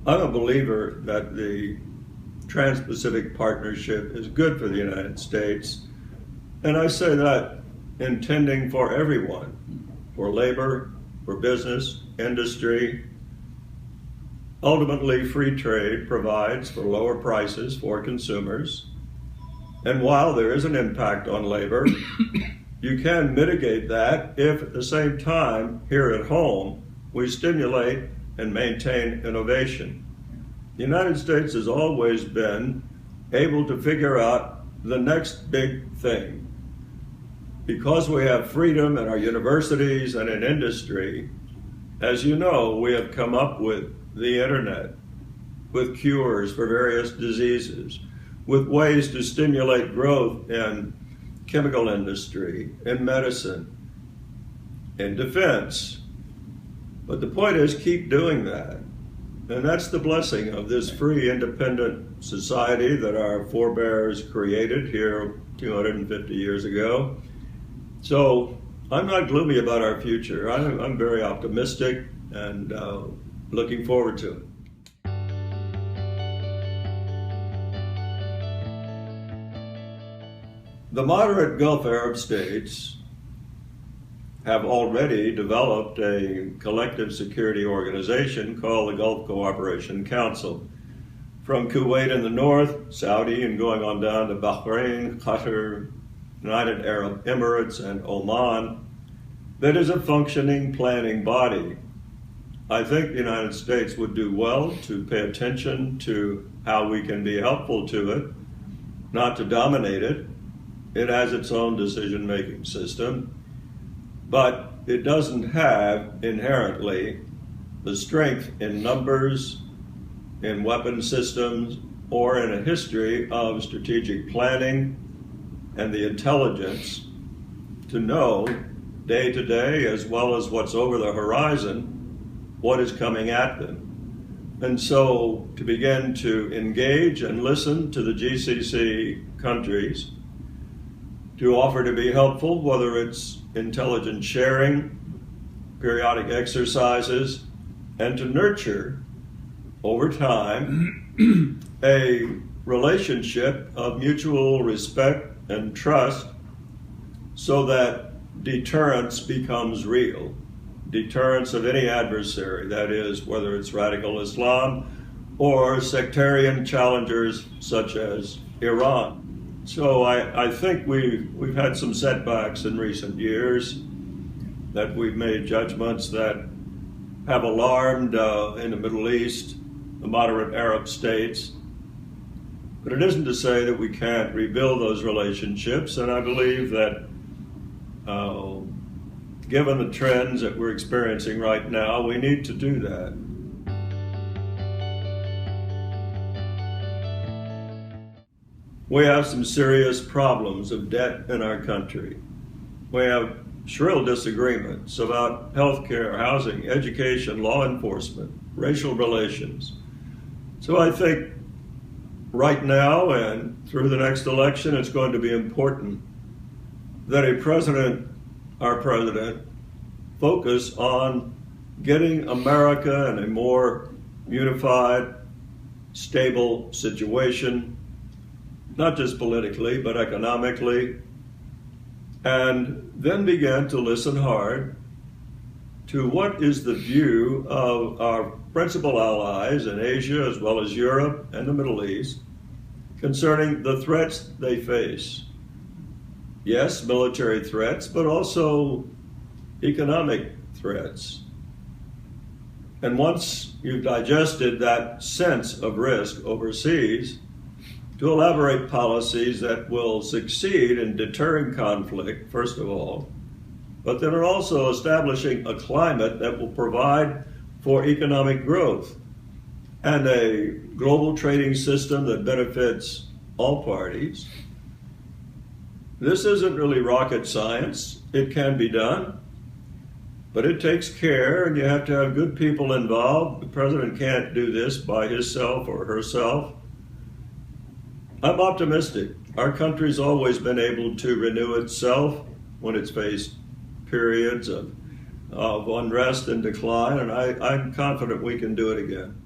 I'm a believer that the Trans-Pacific Partnership is good for the United States, and I say that intending for everyone, for labor, for business, industry. Ultimately, free trade provides for lower prices for consumers, and while there is an impact on labor, you can mitigate that if at the same time, here at home, we stimulate and maintain innovation. The United States has always been able to figure out the next big thing. Because we have freedom in our universities and in industry, as you know, we have come up with the internet, with cures for various diseases, with ways to stimulate growth in chemical industry, in medicine, in defense. But the point is, keep doing that. And that's the blessing of this free, independent society that our forebears created here 250 years ago. So I'm not gloomy about our future. I'm very optimistic and looking forward to it. The moderate Gulf Arab states have already developed a collective security organization called the Gulf Cooperation Council. From Kuwait in the north, Saudi, and going on down to Bahrain, Qatar, United Arab Emirates, and Oman, that is a functioning planning body. I think the United States would do well to pay attention to how we can be helpful to it, not to dominate it. It has its own decision-making system, but it doesn't have inherently the strength in numbers, in weapon systems, or in a history of strategic planning and the intelligence to know day to day, as well as what's over the horizon, what is coming at them. And so to begin to engage and listen to the GCC countries, to offer to be helpful, whether it's intelligence sharing, periodic exercises, and to nurture over time a relationship of mutual respect and trust so that deterrence becomes real. Deterrence of any adversary, that is, whether it's radical Islam or sectarian challengers such as Iran. So I think we've had some setbacks in recent years, that we've made judgments that have alarmed in the Middle East, the moderate Arab states. But it isn't to say that we can't rebuild those relationships, and I believe that given the trends that we're experiencing right now, we need to do that. We have some serious problems of debt in our country. We have shrill disagreements about healthcare, housing, education, law enforcement, racial relations. So I think right now and through the next election, it's going to be important that our president, focus on getting America in a more unified, stable situation, not just politically, but economically, and then begin to listen hard to what is the view of our principal allies in Asia, as well as Europe and the Middle East, concerning the threats they face. Yes, military threats, but also economic threats. And once you've digested that sense of risk overseas, to elaborate policies that will succeed in deterring conflict, first of all, but then are also establishing a climate that will provide for economic growth and a global trading system that benefits all parties. This isn't really rocket science. It can be done, but it takes care, and you have to have good people involved. The president can't do this by himself or herself. I'm optimistic. Our country's always been able to renew itself when it's faced periods of unrest and decline, and I'm confident we can do it again.